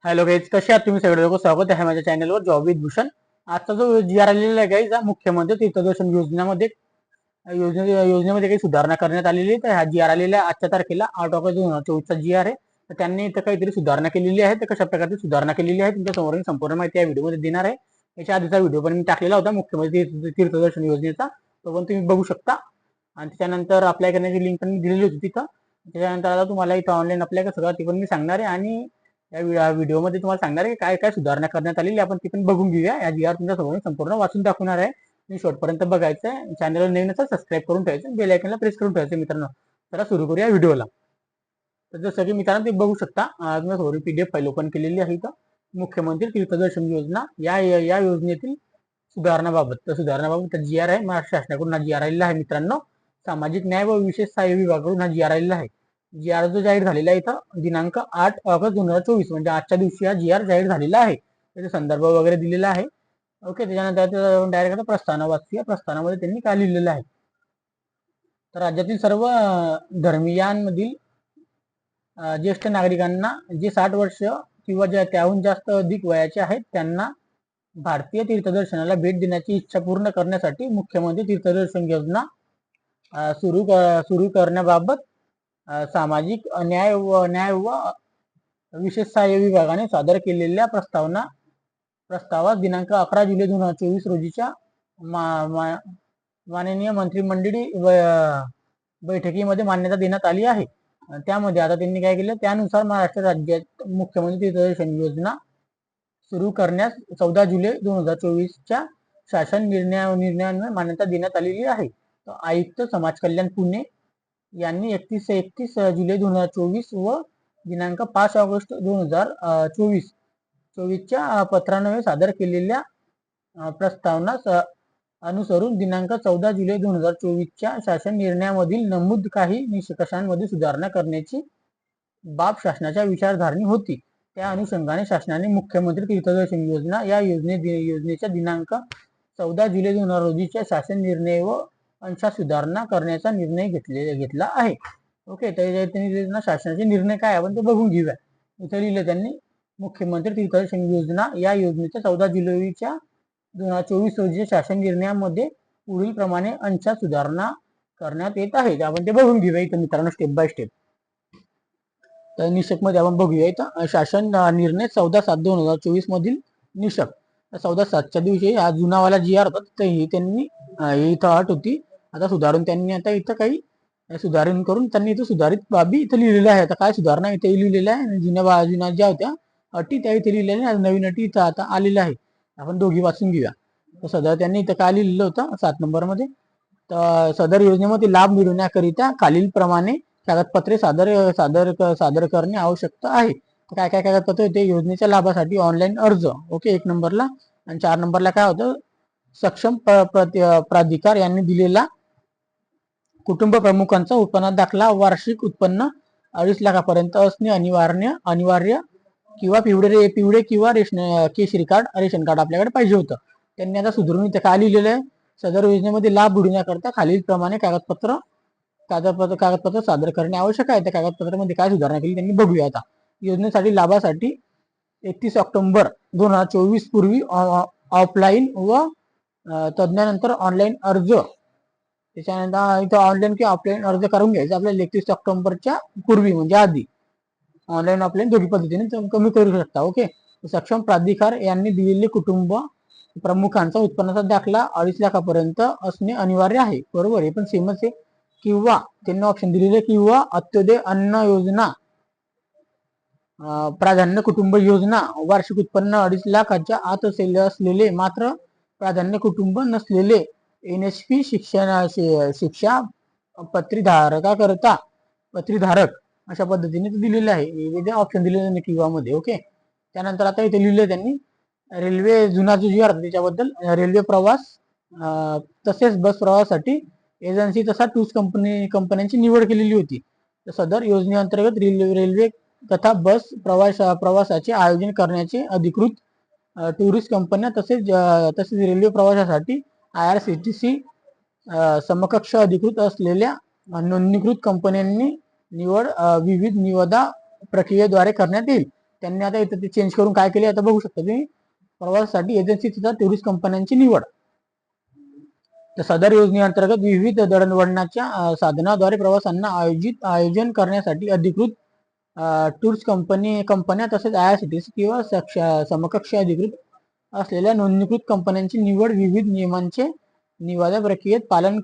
Hello guys, कसे आहात तुम्ही सगळे लोक? स्वागत आहे माझ्या चॅनलवर जॉब विथ भूषण. आजचा जो जी आर आलेला आहे गाईज, मुख्यमंत्री तीर्थदर्शन योजनेमध्ये योजनेमध्ये काही सुधारणा करण्यात आलेली आहे. तर हा जी आर आलेला आहे आजच्या तारखेला 8 ऑगस्ट 2024 जी आर आहे. तर त्यांनी इथं काहीतरी सुधारणा केलेली आहे. तर कशा प्रकारची सुधारणा केलेली आहे तुमच्या समोर संपूर्ण माहिती या व्हिडिओमध्ये देणार आहे. याच्या आधीचा व्हिडिओ पण मी टाकलेला होता मुख्यमंत्री तीर्थदर्शन योजनेचा, तो पण तुम्ही बघू शकता. आणि त्याच्यानंतर अप्लाय करण्याची लिंक पण मी दिलेली होती तिथं. त्याच्यानंतर आता तुम्हाला इथं ऑनलाईन अप्लाय कसं करा ते पण मी सांगणार आहे. आणि या व्हिडिओमध्ये तुम्हाला सांगणार आहे काय काय सुधारणा करण्यात आलेली आपण ती पण बघून घेऊया. या जी आर तुमच्या समोर संपूर्ण वाचून दाखवणार आहे. तुम्ही शेवटपर्यंत बघायचं आहे. चॅनलला नवीन असेल सबस्क्राईब करून ठेवायचं, बेल आयकॉनला प्रेस करून ठेवायचं मित्रांनो. चला सुरू करूया व्हिडिओला. तर जसं की मित्रांनो ते बघू शकता, तुम्ही समोर PDF फाईल ओपन केलेली आहे. इथं मुख्यमंत्री तीर्थदर्शन योजना या या योजनेतील सुधारणाबाबत जी आर आहे. महाराष्ट्र शासनाकडून हा जी आर आलेला आहे मित्रांनो. सामाजिक न्याय व विशेष सहाय्य विभागाकडून हा जी आर आलेला आहे. जी आर जो जाहीर झालेला आहे इथं दिनांक 8 ऑगस्ट 2024 म्हणजे आजच्या दिवशी हा जी आर जाहीर झालेला आहे. त्याचा संदर्भ वगैरे दिलेला आहे. ओके, त्याच्यानंतर डायरेक्ट आता प्रस्तावना वाचूया. प्रस्तावनामध्ये त्यांनी काय लिहिलेलं आहे. तर राज्यातील सर्व धर्मीयांमधील ज्येष्ठ नागरिकांना जे 60 वर्ष किंवा त्याहून जास्त अधिक वयाचे आहेत त्यांना भारतीय तीर्थदर्शनाला भेट देण्याची इच्छा पूर्ण करण्यासाठी मुख्यमंत्री तीर्थदर्शन योजना सुरू करण्याबाबत सामाजिक न्याय व विशेष सहाय्य विभागाने सादर केलेल्या प्रस्तावास दिनांक 11 जुलै 2024 रोजीच्या माननीय मंत्रिमंडळी बैठकीमध्ये मान्यता देण्यात आली आहे. त्यामध्ये आता त्यांनी काय केलं, त्यानुसार महाराष्ट्र राज्यात मुख्यमंत्री तीर्थदर्शन योजना सुरू करण्यास 14 जुलै 2024च्या शासन निर्णयाने मान्यता देण्यात आलेली आहे. आयुक्त समाज कल्याण पुणे यांनी 31 जुलै 2024 व दिनांक 5 ऑगस्ट 2024च्या पत्रान्वये सादर केलेल्या प्रस्तावनास अनुसरून दिनांक 14 जुलै 2024च्या शासन निर्णयामधील नमूद काही निकषांमध्ये सुधारणा करण्याची बाब शासनाच्या विचारधारणी होती. त्या अनुषंगाने शासनाने मुख्यमंत्री तीर्थदर्शन योजना या योजनेच्या दिनांक 14 जुलै 2024 रोजीच्या शासन निर्णय व अंशात सुधारणा करण्याचा निर्णय घेतला आहे. ओके, तर त्यांनी शासनाचे निर्णय काय आपण ते बघून घेऊया. इथे लिहिलं त्यांनी, मुख्यमंत्री तीर्थदर्शन योजना या योजनेच्या 14 जुलैच्या 2024 रोजीच्या शासन निर्णयामध्ये पुढील प्रमाणे अंशात सुधारणा करण्यात येत आहे. आपण ते बघून घेऊया इथं मित्रांनो स्टेप बाय स्टेप. तर निषक मध्ये आपण बघूया इथं शासन निर्णय 14/7/2024 मधील निषक 14/7च्या दिवशी हा जुनावाला जी आर होता तर ही त्यांनी इथं अट होती. आता सुधारून त्यांनी आता इथं काही सुधारण करून त्यांनी इथं सुधारित बाबी इथं लिहिलेल्या आहे. आता काय सुधारणा इथे लिहिलेल्या आहे, जुन्या ज्या होत्या अटी त्या इथे लिहिलेल्या, नवीन अटी इथं आता आलेल्या आहे. आपण दोघी वाचून घेऊया. तर सदर त्यांनी इथं काय लिहिलेलं होतं 7 नंबरमध्ये, तर सदर योजनेमध्ये लाभ मिळवण्याकरिता खालील प्रमाणे कागदपत्रे सादर करणे आवश्यक आहे. काय काय कागदपत्र होते योजनेच्या लाभासाठी? ऑनलाईन अर्ज, ओके, 1 नंबरला. आणि 4 नंबरला काय होतं, सक्षम प्राधिकार यांनी दिलेला कुटुंब प्रमुखांचा उत्पन्न दाखला, वार्षिक उत्पन्न 2.5 लाखापर्यंत असणे अनिवार्य किंवा पिवळे किंवा केशरी रेशन कार्ड आपल्याकडे पाहिजे होतं. त्यांनी आता सुधारून इथे काय लिहिलेलं आहे, सदर योजनेमध्ये लाभ मिळवण्याकरता खालील प्रमाणे कागदपत्र सादर करणे आवश्यक आहे. त्या कागदपत्रामध्ये काय सुधारणा केली त्यांनी बघूया. आता योजनेसाठी लाभासाठी 31 ऑक्टोबर 2024 पूर्वी ऑफलाईन व तज्ञानंतर ऑनलाईन अर्ज, त्याच्यानंतर इथं ऑनलाईन किंवा ऑफलाईन अर्ज करून घ्यायचा आपल्याला 31 ऑक्टोबरच्या पूर्वी म्हणजे आधी. ऑनलाईन ऑफलाईन दोन्ही पद्धतीने कमी करू शकता. ओके, सक्षम प्राधिकार यांनी दिलेले कुटुंब प्रमुखांचा उत्पन्नाचा दाखला 2.5 लाखापर्यंत असणे अनिवार्य आहे. बरोबर, हे पण सेमच आहे. किंवा त्यांनी ऑप्शन दिलेले किंवा अंत्योदय अन्न योजना, प्राधान्य कुटुंब योजना, वार्षिक उत्पन्न 2.5 लाखाच्या आत असलेले मात्र प्राधान्य कुटुंब नसलेले NSP शिक्षा पत्रीधारक अशा पद्धतीने दिलेले आहे. विविध ऑप्शन दिलेले किंवा मध्ये. ओके, त्यानंतर आता इथे लिहिलं त्यांनी रेल्वे जुना जो जी आर त्याच्याबद्दल रेल्वे प्रवास तसेच बस प्रवासासाठी एजन्सी तसा टूर्स कंपन्यांची निवड केलेली होती. तर सदर योजनेअंतर्गत रेल्वे तथा बस प्रवासाचे आयोजन करण्याचे अधिकृत टुरिस्ट कंपन्या तसेच रेल्वे प्रवासासाठी IRCTC समकक्ष अधिकृत असलेल्या नोंदणीकृत कंपन्यांनी निवड विविध निविदा प्रक्रियेद्वारे करण्यात येईल. त्यांनी आता इथं ते चेंज करून काय केले आता बघू शकता तुम्ही, प्रवासासाठी एजन्सी तथा टुरिस्ट कंपन्यांची निवड. तर सदर योजनेअंतर्गत विविध दळणवळणाच्या साधनाद्वारे प्रवासांना आयोजन करण्यासाठी अधिकृत टूर्स कंपन्या तसेच IRCTC किंवा समकक्ष अधिकृत असलेल्या नोंदणीकृत कंपन्यांची निवड विविध नियमांचे निविदा प्रक्रियेत पालन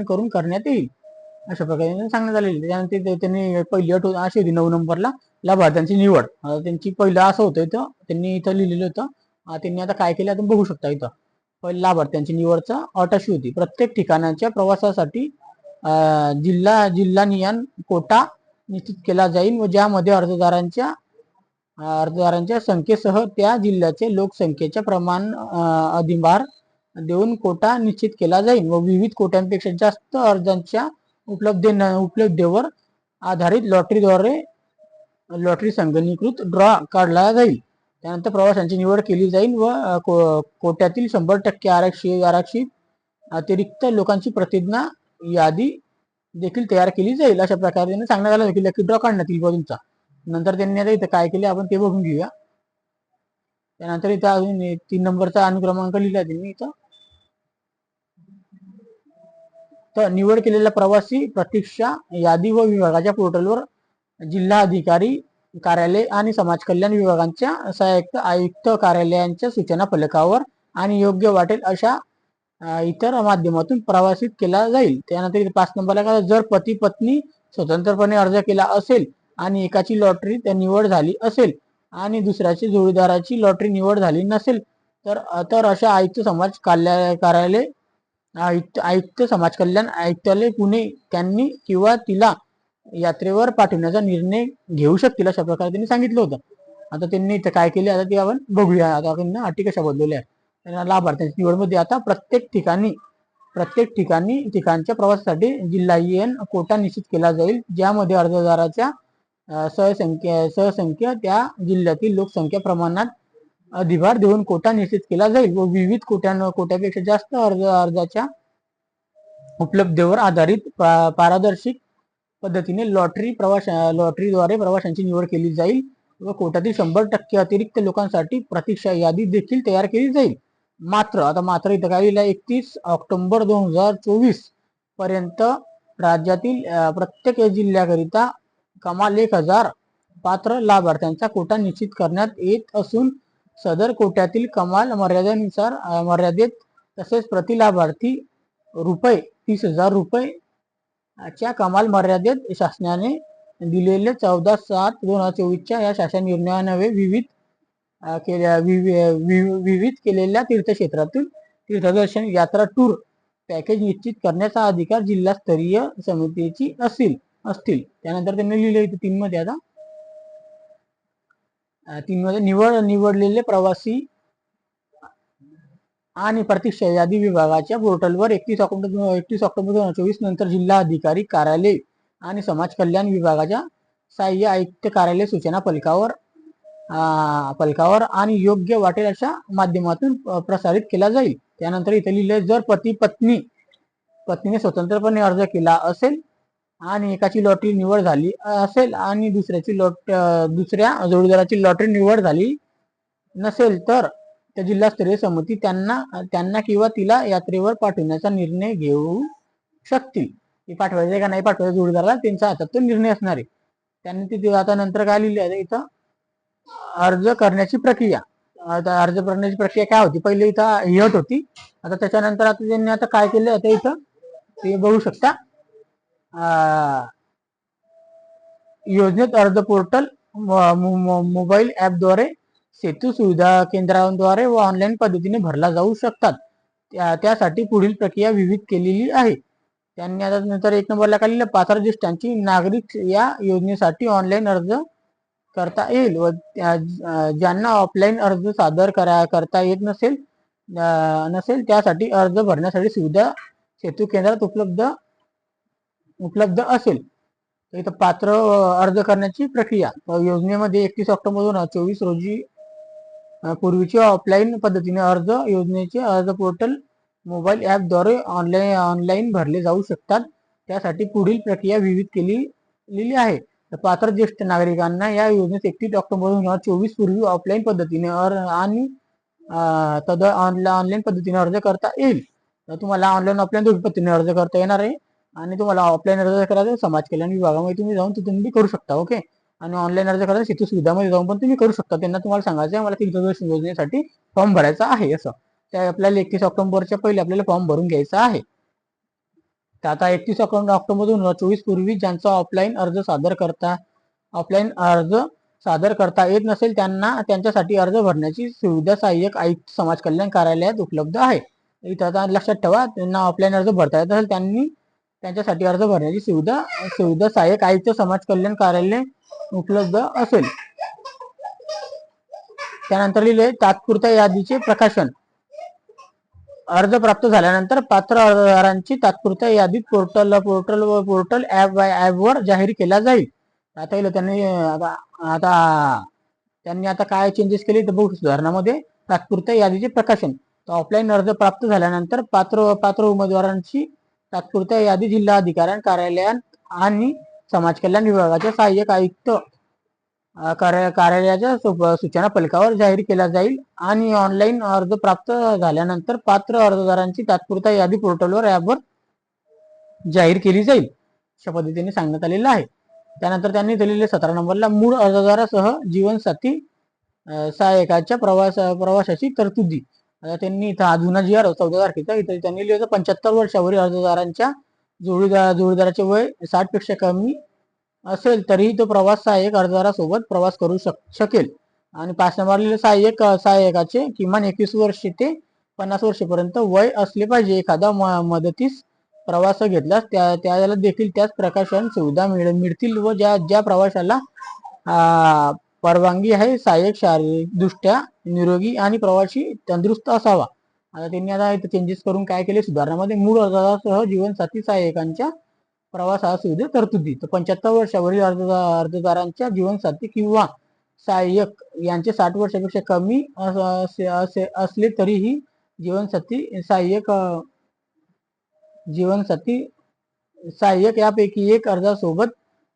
करून करण्यात येईल, अशा प्रकारे सांगण्यात आलेले. त्यानंतर त्यांनी पहिली अट अशी होती 9 नंबरला लाभार्थ्यांची निवड. त्यांची पहिलं असं होतं इथं त्यांनी इथं लिहिलेलं होतं. त्यांनी आता काय केलं आपण बघू शकता. इथं पहिलं लाभार्थ्यांची निवडचा अट अशी होती, प्रत्येक ठिकाणाच्या प्रवासासाठी जिल्हानिहाय कोटा निश्चित केला जाईल व ज्यामध्ये अर्जदारांच्या संख्येसह त्या जिल्ह्याचे लोकसंख्येच्या प्रमाण अधिभार देऊन कोटा निश्चित केला जाईल व विविध कोट्यांपेक्षा जास्त अर्जांच्या उपलब्धतेवर आधारित लॉटरी संगणकीकृत ड्रॉ काढला जाईल. त्यानंतर प्रवाशांची निवड केली जाईल व कोट्यातील 100% आरक्षित अतिरिक्त लोकांची प्रतिज्ञा यादी देखील तयार केली जाईल, अशा प्रकारे सांगण्यात आलं की लकी ड्रॉ काढण्यात येईल तुमचा. नंतर त्यांनी आता इथं काय केले आपण ते बघून घेऊया. त्यानंतर इथं अजून 3 नंबरचा अनुक्रमांक लिहिला त्यांनी इथं. तर निवड केलेल्या प्रवासी प्रतीक्षा यादी व विभागाच्या पोर्टलवर जिल्हा अधिकारी कार्यालय आणि समाज कल्याण विभागांच्या सहाय्यक आयुक्त कार्यालयांच्या सूचना फलकावर आणि योग्य वाटेल अशा इतर माध्यमातून प्रवासित केला जाईल. त्यानंतर 5 नंबरला जर पती पत्नी स्वतंत्रपणे अर्ज केला असेल आणि एकाची लॉटरी निवड झाली असेल आणि दुसऱ्याची जोडीदाराची लॉटरी निवड झाली नसेल तर अशा आयुक्त समाज कार्यालय आयुक्त समाज कल्याण आयुक्तालय पुणे त्यांनी किंवा तिला यात्रेवर पाठवण्याचा निर्णय घेऊ शकतील, अशा प्रकारे त्यांनी सांगितलं होतं. आता त्यांनी इथं काय केले आता ते आपण बघूया. आता आपण अटी कशा बदलल्या आहेत. लाभार्थ्यांची निवडमध्ये आता प्रत्येक ठिकाणच्या प्रवासासाठी जिल्हानिहाय कोटा निश्चित केला जाईल, ज्यामध्ये अर्जदाराच्या सहसंख्या त्या जिल्ह्यातील लोकसंख्या प्रमाणात अधिभार देऊन कोटा निश्चित केला जाईल व विविध कोट्यापेक्षा जास्त अर्जाच्या उपलब्धतेवर आधारित पारदर्शक पद्धतीने लॉटरीद्वारे प्रवाशांची निवड केली जाईल व कोट्यातील 100% अतिरिक्त लोकांसाठी प्रतीक्षा यादी देखील तयार केली जाईल. मात्र इथं काय लिहिलं, 31 ऑक्टोबर 2024 पर्यंत राज्यातील प्रत्येक जिल्ह्याकरिता कमाल 1000 पात्र लाभार्थ्यांचा कोटा निश्चित करण्यात येत असून सदर कोट्यातील कमाल मर्यादेत तसेच प्रति लाभार्थी ₹30,000 च्या कमाल मर्यादेत शासनाने दिलेले 14/7/2024 या शासन निर्णयान्वये विविध केलेल्या तीर्थक्षेत्रातील तीर्थदर्शन यात्रा टूर पॅकेज निश्चित करण्याचा अधिकार जिल्हास्तरीय समितीची असतील. त्यानंतर त्यांनी लिहिले 3 मध्ये आता 3 मध्ये निवडलेले प्रवासी आणि प्रतीक्षा यादी विभागाच्या पोर्टलवर 31 ऑक्टोबर 2024 नंतर जिल्हा अधिकारी कार्यालय आणि समाज कल्याण विभागाच्या सहाय्यक आयुक्त कार्यालय सूचना फलकावर आणि योग्य वाटेल अशा माध्यमातून प्रसारित केला जाईल. त्यानंतर इथे लिहिले, जर पत्नीने स्वतंत्रपणे अर्ज केला असेल आणि एकाची लॉटरी निवड झाली असेल आणि दुसऱ्या जोडीदाराची लॉटरी निवड झाली नसेल तर त्या जिल्हास्तरीय समिती त्यांना किंवा तिला यात्रेवर पाठवण्याचा निर्णय घेऊ शकतील. की पाठवायचे का नाही पाठवायचं जोडीदाराला त्यांच्या हातात तो निर्णय असणार आहे. त्यांनी तिथे आता नंतर काय लिहिले आहे इथं, अर्ज करण्याची प्रक्रिया. आता अर्ज करण्याची प्रक्रिया काय होती, पहिले इथं ही अट होती. आता त्याच्यानंतर आता त्यांनी आता काय केलं आता इथं ते बघू शकता. योजनेत अर्ज पोर्टल मोबाईल ऍपद्वारे सेतू सुविधा केंद्रांद्वारे व ऑनलाईन पद्धतीने भरला जाऊ शकतात. त्यासाठी पुढील प्रक्रिया विविध केलेली आहे. त्यांनी आता नंतर 1 नंबरला काय लिहिलं, पात्र ज्येष्ठांची नागरिक या योजनेसाठी ऑनलाईन अर्ज करता येईल व ज्यांना ऑफलाईन अर्ज सादर करता येत नसेल त्यासाठी अर्ज भरण्यासाठी सुविधा सेतू केंद्रात उपलब्ध असेल. इथं पात्र अर्ज करण्याची प्रक्रिया योजनेमध्ये 31 ऑक्टोबर 2024 रोजी पूर्वीची ऑफलाईन पद्धतीने अर्ज योजनेचे अर्ज पोर्टल मोबाईल ऍपद्वारे ऑनलाईन भरले जाऊ शकतात. त्यासाठी पुढील प्रक्रिया विविध केलेली आहे. तर पात्र ज्येष्ठ नागरिकांना या योजनेत 31 ऑक्टोबर 2024 पूर्वी ऑफलाईन पद्धतीने आणि ऑनलाईन पद्धतीने अर्ज करता येईल. तर तुम्हाला ऑनलाईन ऑफलाईन दोन्ही पद्धतीने अर्ज करता येणार आहे. आणि तुम्हाला ऑफलाईन अर्ज करायचा समाज कल्याण विभागामध्ये तुम्ही जाऊन तिथून तुम्ही करू शकता. ओके. आणि ऑनलाईन अर्ज करायचा शेतू सुविधामध्ये जाऊन पण तुम्ही करू शकता. त्यांना तुम्हाला सांगायचं आहे मला 3 योजनेसाठी फॉर्म भरायचा आहे असं. त्या आपल्याला 31 ऑक्टोबरच्या पहिले आपल्याला फॉर्म भरून घ्यायचा आहे. तर आता 31 ऑक्टोबर 2024 पूर्वी ज्यांचा ऑफलाईन अर्ज सादर करता येत नसेल त्यांना त्यांच्यासाठी अर्ज भरण्याची सुविधा सहाय्यक आयुक्त समाज कल्याण कार्यालयात उपलब्ध आहे. इथं आता लक्षात ठेवा, त्यांना ऑफलाईन अर्ज भरता येत असेल त्यांनी त्यांच्यासाठी अर्ज भरण्याची सुविधा सहाय्यक आयुक्त समाज कल्याण कार्यालय उपलब्ध असेल. त्यानंतर लिहिले तात्पुरत्या यादीचे प्रकाशन. अर्ज प्राप्त झाल्यानंतर पात्र अर्जदारांची तात्पुरत्या यादीत पोर्टल ऍपवर जाहीर केला जाईल. आता त्यांनी आता काय चेंजेस केले तर बघू सुधारणामध्ये तात्पुरत्या यादीचे प्रकाशन. तर ऑफलाईन अर्ज प्राप्त झाल्यानंतर पात्र उमेदवारांची तात्पुरत्या यादी जिल्हा अधिकारी कार्यालयात आणि समाज कल्याण विभागाच्या सहाय्यक आयुक्त कार्यालयाच्या सूचना फलकावर जाहीर केला जाईल. आणि ऑनलाईन अर्ज प्राप्त झाल्यानंतर पात्र अर्जदारांची तात्पुरत्या यादी पोर्टलवर ऍपवर जाहीर केली जाईल अशा पद्धतीने सांगण्यात आलेलं आहे. त्यानंतर त्यांनी दिलेले 17 नंबरला मूळ अर्जदारासह जीवनसाथी सहाय्यकाच्या प्रवासाची तरतुदी. आता त्यांनी इथं जुना जी आर 14 तारखेचा इथं त्यांनी लिहिलं 75 वर्षावरील अर्जदारांच्या जोडीदाराचे वय 60 पेक्षा कमी असेल तरीही तो प्रवास सहाय्यक अर्जदारासोबत प्रवास करू शकेल. आणि 5 नंबर लिहिले सहाय्यकाचे किमान 21 वर्ष ते 50 वर्षेपर्यंत वय असले पाहिजे. एखादा मदतीस प्रवास घेतल्यास त्याला देखील त्याच प्रकाशन सुविधा मिळतील व ज्या प्रवाशाला परवानगी आहे सहाय्यक शारीरिकदृष्ट्या निरोगी आणि प्रवासी तंदुरुस्त असावा. आता त्यांनी आता चेंजेस करून काय केले सुधारणामध्ये मूळ अर्जदारासह जीवनसाथी सहाय्यकांच्या प्रवासा सुविधा तरतुदी. तर 75 वर्षावरील अर्जदारांच्या जीवनसाथी किंवा सहाय्यक यांचे 60 वर्षापेक्षा कमी असले तरीही जीवनसाथी सहाय्यक यापैकी एक अर्जासोबत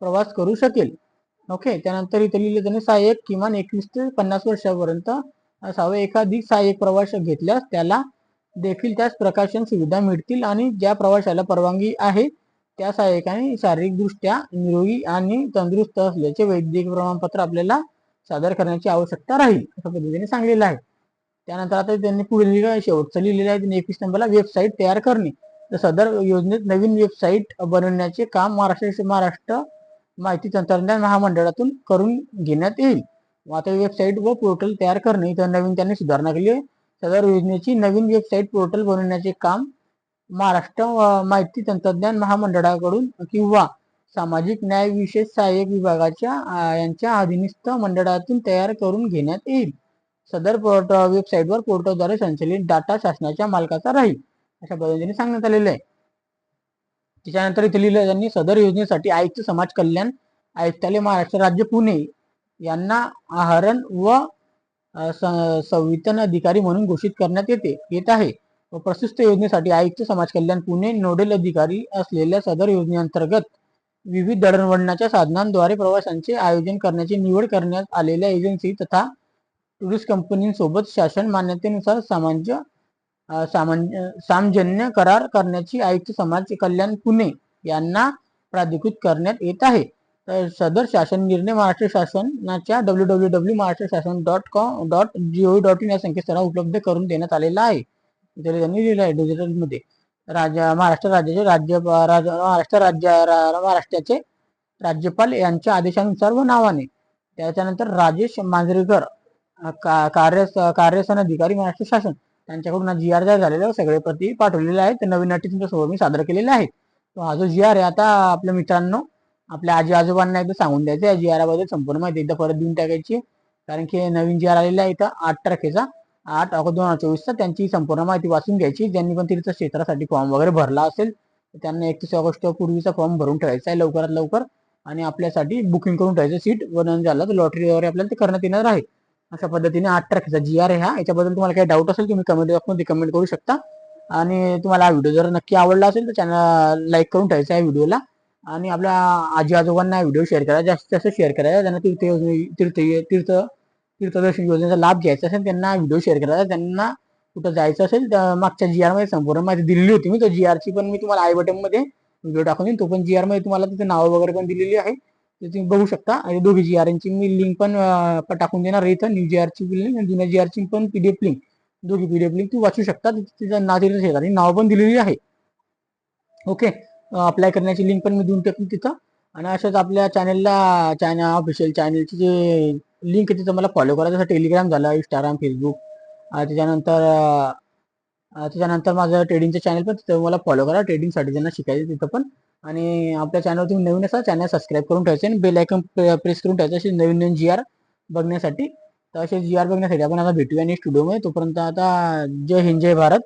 प्रवास करू शकेल. ओके. त्यानंतर इथे लिहिले त्यांनी सहाय्यक किमान 21 ते 50 वर्षापर्यंत असावे. एकाधिक सहाय्यक प्रवास घेतल्यास त्याला देखील त्याच प्रकाशन सुविधा मिळतील आणि ज्या प्रवाशाला परवानगी आहे त्या सहाय्यकाने शारीरिकदृष्ट्या निरोगी आणि तंदुरुस्त असल्याचे वैद्यकीय प्रमाणपत्र आपल्याला सादर करण्याची आवश्यकता राहील अशा पद्धतीने सांगलेलं आहे. त्यानंतर आता त्यांनी पुढे शेवटचं लिहिलेलं आहे. त्यांनी 21 नंबरला वेबसाईट तयार करणे. तर सदर योजनेत नवीन वेबसाईट बनवण्याचे काम महाराष्ट्र माहिती तंत्रज्ञान महामंडळातून करून घेण्यात येईल. आता वेबसाईट व पोर्टल तयार करणे इथं नवीन त्यांनी सुधारणा केली आहे. सदर योजनेची नवीन वेबसाईट पोर्टल बनवण्याचे काम महाराष्ट्र माहिती तंत्रज्ञान महामंडळाकडून किंवा सामाजिक न्याय विशेष सहाय्यक विभागाच्या यांच्या अधीनस्थ मंडळातून तयार करून घेण्यात येईल. सदर वेबसाईटवर पोर्टलद्वारे संचलित डाटा शासनाच्या मालकाचा राहील अशा पद्धतीने सांगण्यात आलेलं आहे. त्याच्यानंतर इथे लिहिलं त्यांनी सदर योजनेसाठी आयुक्त समाज कल्याण आयुक्तालय महाराष्ट्र राज्य पुणे यांना आहरण व संवितरण अधिकारी म्हणून घोषित करण्यात येत आहे. व प्रस्तुत योजनेसाठी आयुक्त समाज कल्याण पुणे नोडल अधिकारी असलेल्या सदर योजनेअंतर्गत विविध दळणवळणाच्या साधनांद्वारे प्रवासांचे आयोजन करण्याची निवड करण्यात आलेल्या एजन्सी तथा टुरिस्ट कंपनीसोबत शासन मान्यतेनुसार सामंजस्य करार करण्याची आयुक्त समाज कल्याण पुणे यांना प्राधिकृत करण्यात येत आहे. तर सदर शासन निर्णय महाराष्ट्र शासनाच्या www.maharashtrasan.gov.in या संकेतस्थळावर उपलब्ध करून देण्यात आलेला आहे. त्यांनी लिहिलं आहे डिजिटलमध्ये. महाराष्ट्राचे राज्यपाल यांच्या आदेशानुसार व नावाने. त्याच्यानंतर राजेश मांजरेकर कार्यसन अधिकारी महाराष्ट्र शासन त्यांच्याकडून जी आर झालेला सगळे प्रती पाठवलेले आहेत. नवीन अटी तुमच्यासोबत मी सादर केलेले आहेत. तो हा जो जी आर आहे आता आपल्या मित्रांनो आपल्या आजी आजोबांना एकदा सांगून द्यायचं या जी आर बद्दल संपूर्ण माहिती एकदा परत देऊन टाकायची. कारण की नवीन जी आर आलेला आहे इथं 8 तारखेचा 8 ऑगस्ट 2024 त्यांची संपूर्ण माहिती वाचून घ्यायची. ज्यांनी पण तीर्थ क्षेत्रासाठी फॉर्म वगैरे भरला असेल त्यांना 31 ऑगस्ट पूर्वीचा फॉर्म भरून ठेवायचा आहे लवकरात लवकर. आणि आपल्यासाठी बुकिंग करून ठेवायचं सीट बनवून झालं तर लॉटरी वगैरे आपल्याला ते करण्यात येणार आहे. अशा पद्धतीने 8 तारखेचा जी आर आहे हा. याच्याबद्दल तुम्हाला काही डाऊट असेल तुम्ही कमेंट बॉक्समध्ये कमेंट करू शकता. आणि तुम्हाला हा व्हिडिओ जर नक्की आवडला असेल तर चॅनल लाईक करून ठेवायचा आहे व्हिडिओला. आणि आपल्या आजी आजोबांना व्हिडिओ शेअर करायचा, जास्तीत जास्त शेअर करायचा. त्यांना तीर्थदर्शन योजनेचा लाभ घ्यायचा असेल त्यांना व्हिडिओ शेअर करायचा. त्यांना कुठं जायचं असेल तर मागच्या GR मध्ये संपूर्ण माहिती दिलेली होती मी. तो GR ची पण मी तुम्हाला आय बटन मध्ये व्हिडिओ टाकून देईन. तो पण GR मध्ये तुम्हाला तिथे नाव वगैरे पण दिलेली आहे, ते तुम्ही बघू शकता. आणि दोघी GR ची मी लिंक पण टाकून देणार इथं. न्यू GR ची लिंक आणि जुन्या GR ची पण PDF लिंक, दोघी PDF लिंक तुम्ही वाचू शकता. तिचं नाव पण दिलेली आहे. ओके, अप्लाय करण्याची लिंक पण मी देऊन टाकून तिथं. आणि अशाच आपल्या चॅनल ऑफिशियल चॅनलची जे लिंक आहे तिथं मला फॉलो करा. जसं टेलिग्राम झालं, इंस्टाग्राम, फेसबुक. त्याच्यानंतर माझं ट्रेडिंगचं चॅनल पण तिथं मला फॉलो करा. ट्रेडिंगसाठी ज्यांना शिकायचं तिथं पण. आणि आपल्या चॅनलवर तुम्ही नवीन असा चॅनल सबस्क्राईब करून ठेवायचे आणि बेल आयकॉन प्रेस करून ठेवायचे असे नवीन नवीन GR बघण्यासाठी. तर असे GR बघण्यासाठी आपण आता भेटूया नेक्स्ट व्हिडिओमध्ये. तोपर्यंत आता जय हिंद, जय भारत.